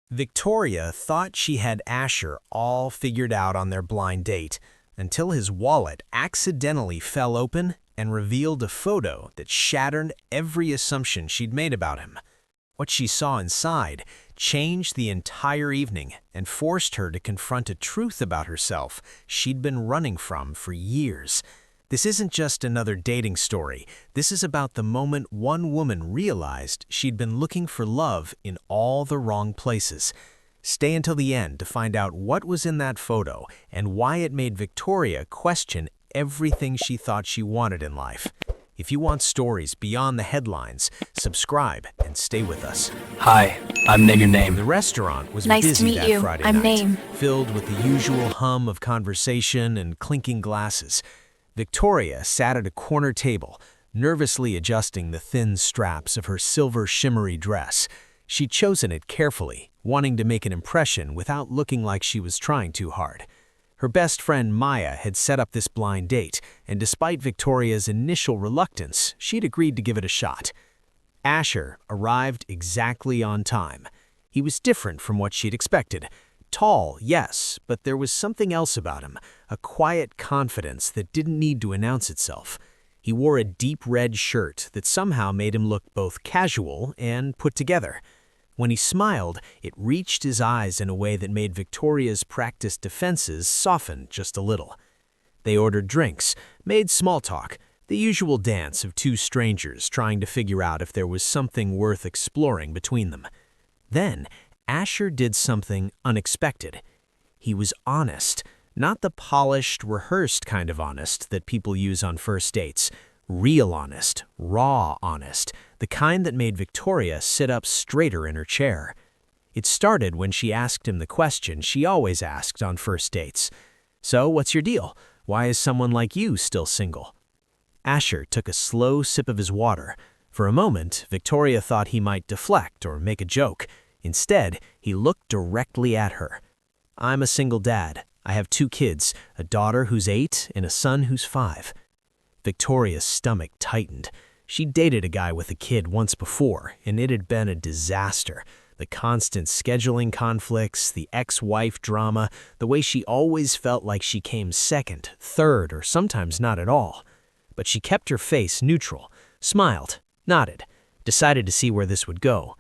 Victoria thought she had Asher all figured out on their blind date until his wallet accidentally fell open and revealed a photo that shattered every assumption she'd made about him. What she saw inside changed the entire evening and forced her to confront a truth about herself she'd been running from for years. This isn't just another dating story. This is about the moment one woman realized she'd been looking for love in all the wrong places. Stay until the end to find out what was in that photo and why it made Victoria question everything she thought she wanted in life. If you want stories beyond the headlines, subscribe and stay with us. Hi, I'm Name Your Name. The restaurant was Nice to busy meet that you. Friday I'm night, Name. filled with the usual hum of conversation and clinking glasses. Victoria sat at a corner table, nervously adjusting the thin straps of her silver shimmery dress. She'd chosen it carefully, wanting to make an impression without looking like she was trying too hard. Her best friend Maya had set up this blind date, and despite Victoria's initial reluctance, she'd agreed to give it a shot. Asher arrived exactly on time. He was different from what she'd expected. Tall, yes, but there was something else about him, a quiet confidence that didn't need to announce itself. He wore a deep red shirt that somehow made him look both casual and put together. When he smiled, it reached his eyes in a way that made Victoria's practiced defenses soften just a little. They ordered drinks, made small talk, the usual dance of two strangers trying to figure out if there was something worth exploring between them. Then, Asher did something unexpected. He was honest, not the polished, rehearsed kind of honest that people use on first dates. Real honest, raw honest, the kind that made Victoria sit up straighter in her chair. It started when she asked him the question she always asked on first dates. "So, what's your deal? Why is someone like you still single?" Asher took a slow sip of his water. For a moment, Victoria thought he might deflect or make a joke. Instead, he looked directly at her. "I'm a single dad. I have 2 kids, a daughter who's 8 and a son who's 5. Victoria's stomach tightened. She'd dated a guy with a kid once before, and it had been a disaster. The constant scheduling conflicts, the ex-wife drama, the way she always felt like she came second, third, or sometimes not at all. But she kept her face neutral, smiled, nodded, decided to see where this would go.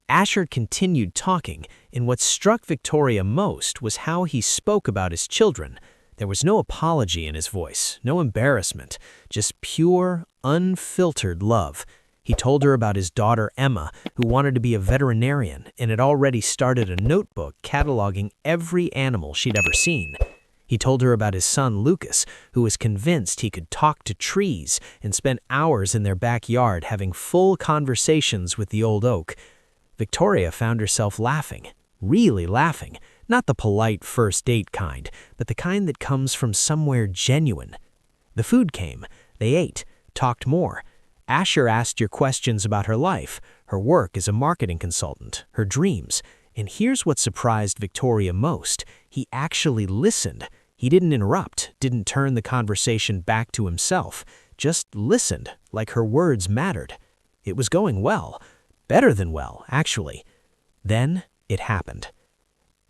Asher continued talking, and what struck Victoria most was how he spoke about his children. There was no apology in his voice, no embarrassment, just pure, unfiltered love. He told her about his daughter Emma, who wanted to be a veterinarian and had already started a notebook cataloging every animal she'd ever seen. He told her about his son Lucas, who was convinced he could talk to trees and spent hours in their backyard having full conversations with the old oak. Victoria found herself laughing, really laughing, not the polite first date kind, but the kind that comes from somewhere genuine. The food came, they ate, talked more. Asher asked her questions about her life, her work as a marketing consultant, her dreams. And here's what surprised Victoria most. He actually listened. He didn't interrupt, didn't turn the conversation back to himself, just listened like her words mattered. It was going well. Better than well, actually. Then it happened.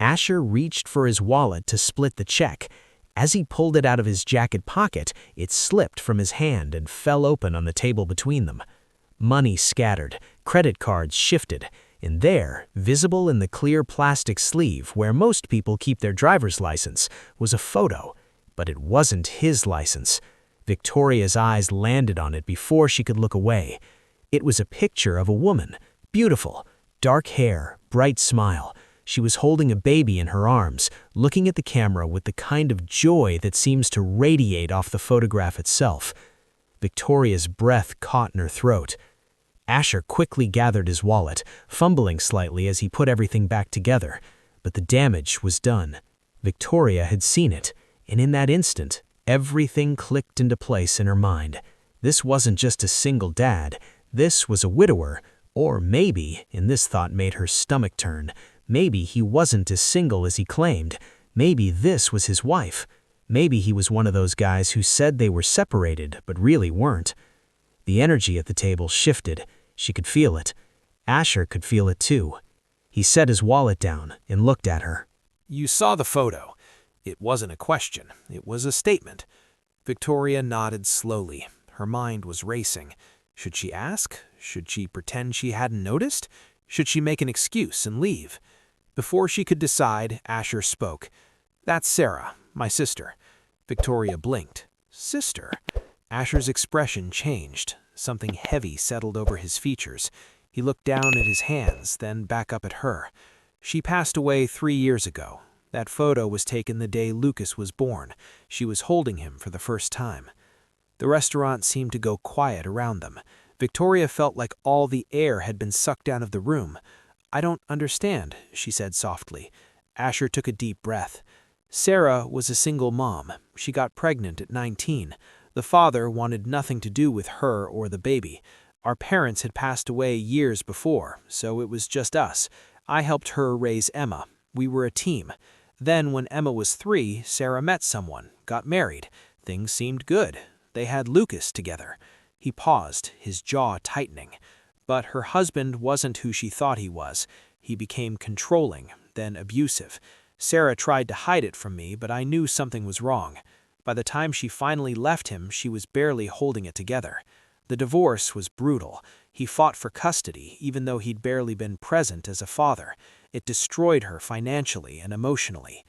Asher reached for his wallet to split the check. As he pulled it out of his jacket pocket, it slipped from his hand and fell open on the table between them. Money scattered, credit cards shifted, and there, visible in the clear plastic sleeve where most people keep their driver's license, was a photo. But it wasn't his license. Victoria's eyes landed on it before she could look away. It was a picture of a woman, beautiful, dark hair, bright smile. She was holding a baby in her arms, looking at the camera with the kind of joy that seems to radiate off the photograph itself. Victoria's breath caught in her throat. Asher quickly gathered his wallet, fumbling slightly as he put everything back together. But the damage was done. Victoria had seen it, and in that instant, everything clicked into place in her mind. This wasn't just a single dad. This was a widower, or maybe, and this thought made her stomach turn, maybe he wasn't as single as he claimed. Maybe this was his wife. Maybe he was one of those guys who said they were separated, but really weren't. The energy at the table shifted. She could feel it. Asher could feel it too. He set his wallet down and looked at her. You saw the photo. It wasn't a question. It was a statement. Victoria nodded slowly. Her mind was racing. Should she ask? Should she pretend she hadn't noticed? Should she make an excuse and leave? Before she could decide, Asher spoke. That's Sarah, my sister. Victoria blinked. Sister? Asher's expression changed. Something heavy settled over his features. He looked down at his hands, then back up at her. She passed away 3 years ago. That photo was taken the day Lucas was born. She was holding him for the first time. The restaurant seemed to go quiet around them. Victoria felt like all the air had been sucked out of the room. I don't understand, she said softly. Asher took a deep breath. Sarah was a single mom. She got pregnant at 19. The father wanted nothing to do with her or the baby. Our parents had passed away years before, so it was just us. I helped her raise Emma. We were a team. Then when Emma was 3, Sarah met someone, got married. Things seemed good. They had Lucas together. He paused, his jaw tightening. But her husband wasn't who she thought he was. He became controlling, then abusive. Sarah tried to hide it from me, but I knew something was wrong. By the time she finally left him, she was barely holding it together. The divorce was brutal. He fought for custody, even though he'd barely been present as a father. It destroyed her financially and emotionally.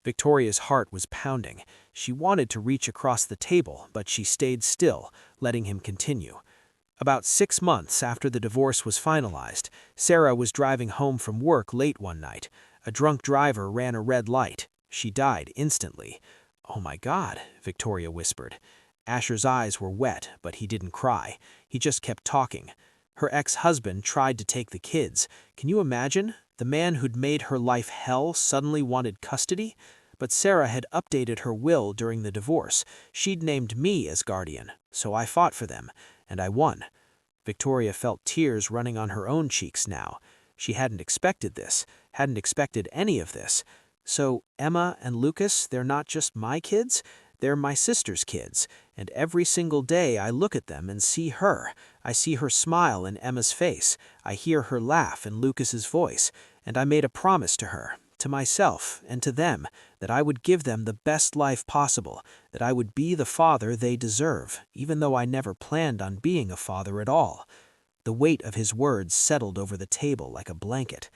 Victoria's heart was pounding. She wanted to reach across the table, but she stayed still, letting him continue. About 6 months after the divorce was finalized, Sarah was driving home from work late one night. A drunk driver ran a red light. She died instantly. "Oh my God," Victoria whispered. Asher's eyes were wet, but he didn't cry. He just kept talking. Her ex-husband tried to take the kids. Can you imagine? The man who'd made her life hell suddenly wanted custody? But Sarah had updated her will during the divorce. She'd named me as guardian, so I fought for them, and I won. Victoria felt tears running on her own cheeks now. She hadn't expected this, hadn't expected any of this. So Emma and Lucas, they're not just my kids? They're my sister's kids, and every single day I look at them and see her. I see her smile in Emma's face. I hear her laugh in Lucas's voice, and I made a promise to her, to myself, and to them, that I would give them the best life possible, that I would be the father they deserve, even though I never planned on being a father at all. The weight of his words settled over the table like a blanket.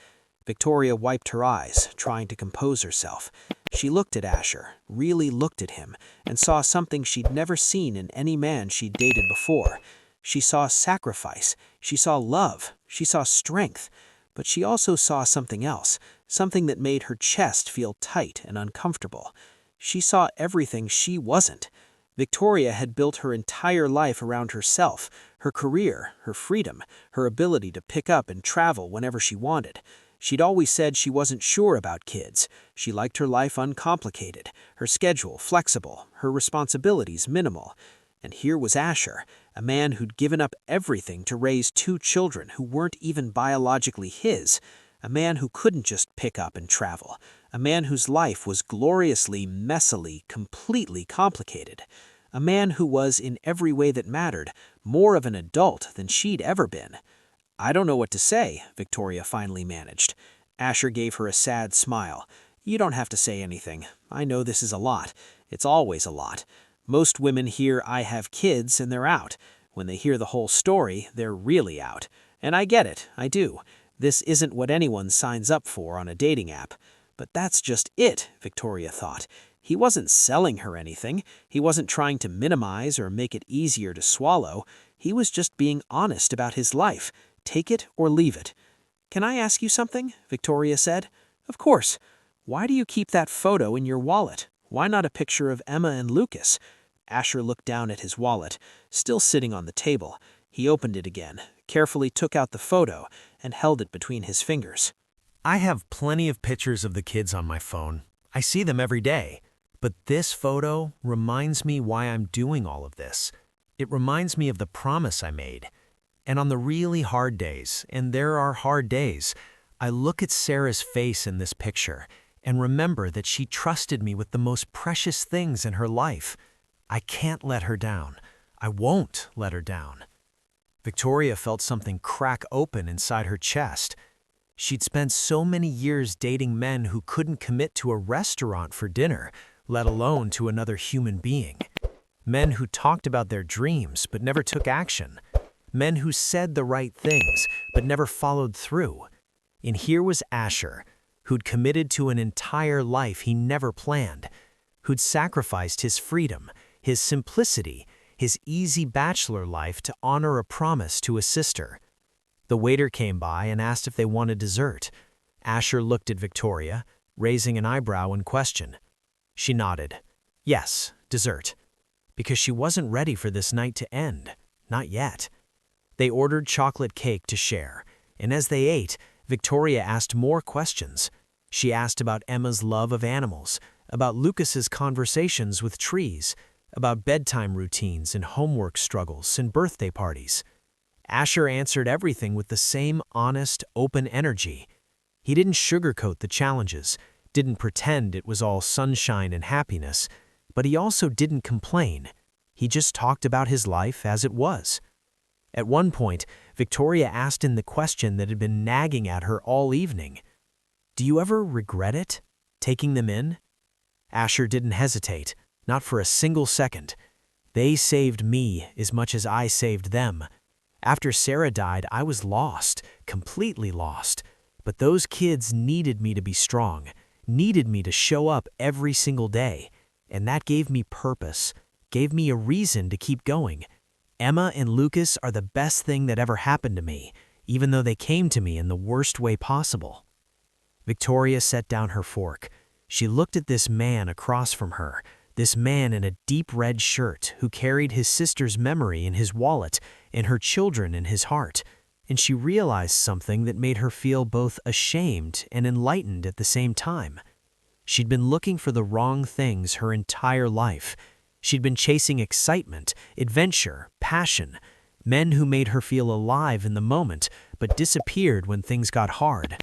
Victoria wiped her eyes, trying to compose herself. She looked at Asher, really looked at him, and saw something she'd never seen in any man she'd dated before. She saw sacrifice, she saw love, she saw strength, but she also saw something else, something that made her chest feel tight and uncomfortable. She saw everything she wasn't. Victoria had built her entire life around herself, her career, her freedom, her ability to pick up and travel whenever she wanted. She'd always said she wasn't sure about kids. She liked her life uncomplicated, her schedule flexible, her responsibilities minimal. And here was Asher, a man who'd given up everything to raise 2 children who weren't even biologically his, a man who couldn't just pick up and travel, a man whose life was gloriously, messily, completely complicated, a man who was, in every way that mattered, more of an adult than she'd ever been. "I don't know what to say," Victoria finally managed. Asher gave her a sad smile. "You don't have to say anything. I know this is a lot. It's always a lot. Most women hear I have kids and they're out. When they hear the whole story, they're really out. And I get it, I do. This isn't what anyone signs up for on a dating app. But that's just it," Victoria thought. He wasn't selling her anything. He wasn't trying to minimize or make it easier to swallow. He was just being honest about his life. Take it or leave it. "Can I ask you something?" Victoria said. "Of course. Why do you keep that photo in your wallet? Why not a picture of Emma and Lucas?" Asher looked down at his wallet, still sitting on the table. He opened it again, carefully took out the photo, and held it between his fingers. I have plenty of pictures of the kids on my phone. I see them every day. But this photo reminds me why I'm doing all of this. It reminds me of the promise I made. And on the really hard days, and there are hard days, I look at Sarah's face in this picture and remember that she trusted me with the most precious things in her life. I can't let her down. I won't let her down. Victoria felt something crack open inside her chest. She'd spent so many years dating men who couldn't commit to a restaurant for dinner, let alone to another human being. Men who talked about their dreams but never took action. Men who said the right things but never followed through. And here was Asher, who'd committed to an entire life he never planned, who'd sacrificed his freedom, his simplicity, his easy bachelor life to honor a promise to his sister. The waiter came by and asked if they wanted dessert. Asher looked at Victoria, raising an eyebrow in question. She nodded. Yes, dessert. Because she wasn't ready for this night to end. Not yet. They ordered chocolate cake to share, and as they ate, Victoria asked more questions. She asked about Emma's love of animals, about Lucas's conversations with trees, about bedtime routines and homework struggles and birthday parties. Asher answered everything with the same honest, open energy. He didn't sugarcoat the challenges, didn't pretend it was all sunshine and happiness, but he also didn't complain. He just talked about his life as it was. At one point, Victoria asked him the question that had been nagging at her all evening. Do you ever regret it, taking them in? Asher didn't hesitate, not for a single second. They saved me as much as I saved them. After Sarah died, I was lost, completely lost. But those kids needed me to be strong, needed me to show up every single day. And that gave me purpose, gave me a reason to keep going. Emma and Lucas are the best thing that ever happened to me, even though they came to me in the worst way possible. Victoria set down her fork. She looked at this man across from her, this man in a deep red shirt who carried his sister's memory in his wallet and her children in his heart, and she realized something that made her feel both ashamed and enlightened at the same time. She'd been looking for the wrong things her entire life. She'd been chasing excitement, adventure, passion, men who made her feel alive in the moment but disappeared when things got hard.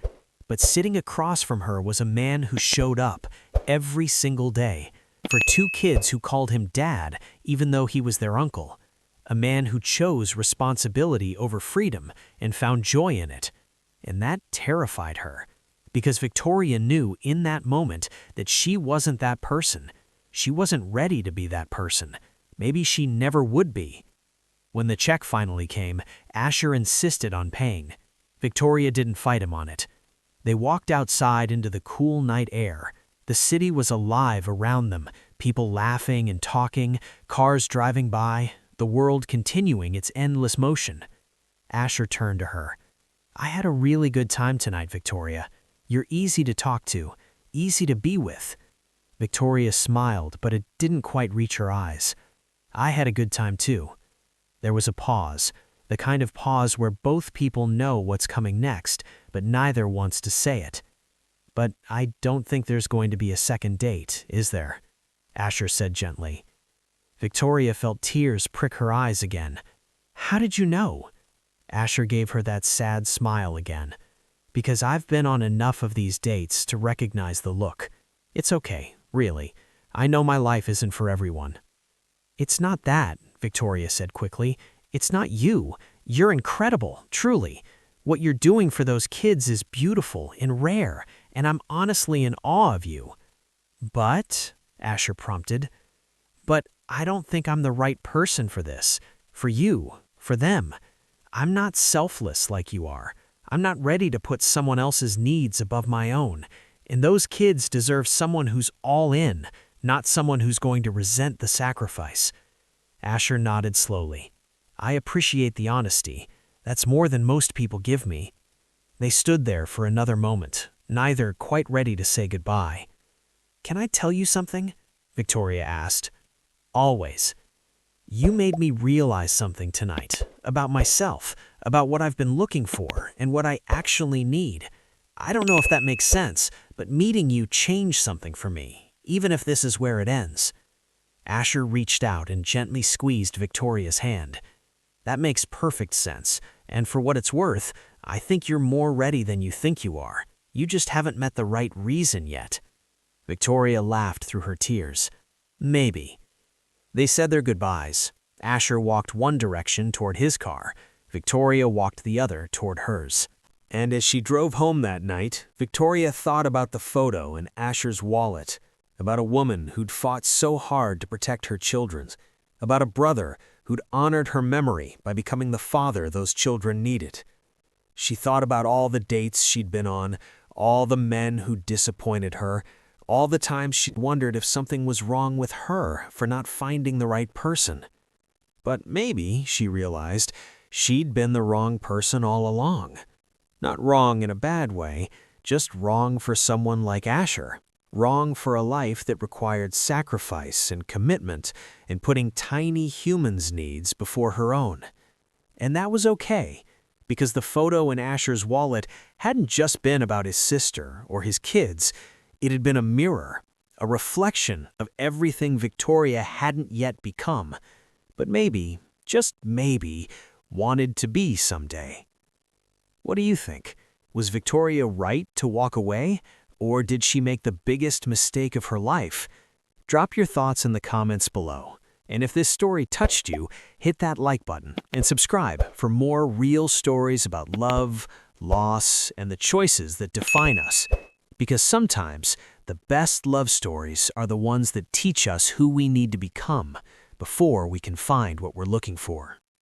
But sitting across from her was a man who showed up every single day for two kids who called him dad even though he was their uncle. A man who chose responsibility over freedom and found joy in it. And that terrified her, because Victoria knew in that moment that she wasn't that person. She wasn't ready to be that person. Maybe she never would be. When the check finally came, Asher insisted on paying. Victoria didn't fight him on it. They walked outside into the cool night air. The city was alive around them, people laughing and talking, cars driving by, the world continuing its endless motion. Asher turned to her. I had a really good time tonight, Victoria. You're easy to talk to, easy to be with. Victoria smiled, but it didn't quite reach her eyes. I had a good time too. There was a pause, the kind of pause where both people know what's coming next, but neither wants to say it. But I don't think there's going to be a second date, is there? Asher said gently. Victoria felt tears prick her eyes again. How did you know? Asher gave her that sad smile again. Because I've been on enough of these dates to recognize the look. It's okay, really. I know my life isn't for everyone. It's not that, Victoria said quickly. It's not you. You're incredible, truly. What you're doing for those kids is beautiful and rare, and I'm honestly in awe of you. But, Asher prompted, but I don't think I'm the right person for this. For you, for them. I'm not selfless like you are. I'm not ready to put someone else's needs above my own. And those kids deserve someone who's all in, not someone who's going to resent the sacrifice. Asher nodded slowly. I appreciate the honesty. That's more than most people give me. They stood there for another moment, neither quite ready to say goodbye. Can I tell you something? Victoria asked. Always. You made me realize something tonight, about myself, about what I've been looking for and what I actually need. I don't know if that makes sense, but meeting you changed something for me, even if this is where it ends. Asher reached out and gently squeezed Victoria's hand. That makes perfect sense, and for what it's worth, I think you're more ready than you think you are. You just haven't met the right reason yet. Victoria laughed through her tears. Maybe. They said their goodbyes. Asher walked one direction toward his car. Victoria walked the other toward hers. And as she drove home that night, Victoria thought about the photo in Asher's wallet, about a woman who'd fought so hard to protect her children, about a brother who'd honored her memory by becoming the father those children needed. She thought about all the dates she'd been on, all the men who'd disappointed her, all the times she'd wondered if something was wrong with her for not finding the right person. But maybe, she realized, she'd been the wrong person all along. Not wrong in a bad way, just wrong for someone like Asher. Wrong for a life that required sacrifice and commitment and putting tiny humans' needs before her own. And that was okay, because the photo in Asher's wallet hadn't just been about his sister or his kids. It had been a mirror, a reflection of everything Victoria hadn't yet become, but maybe, just maybe, wanted to be someday. What do you think? Was Victoria right to walk away? Or did she make the biggest mistake of her life? Drop your thoughts in the comments below. And if this story touched you, hit that like button and subscribe for more real stories about love, loss, and the choices that define us. Because sometimes the best love stories are the ones that teach us who we need to become before we can find what we're looking for.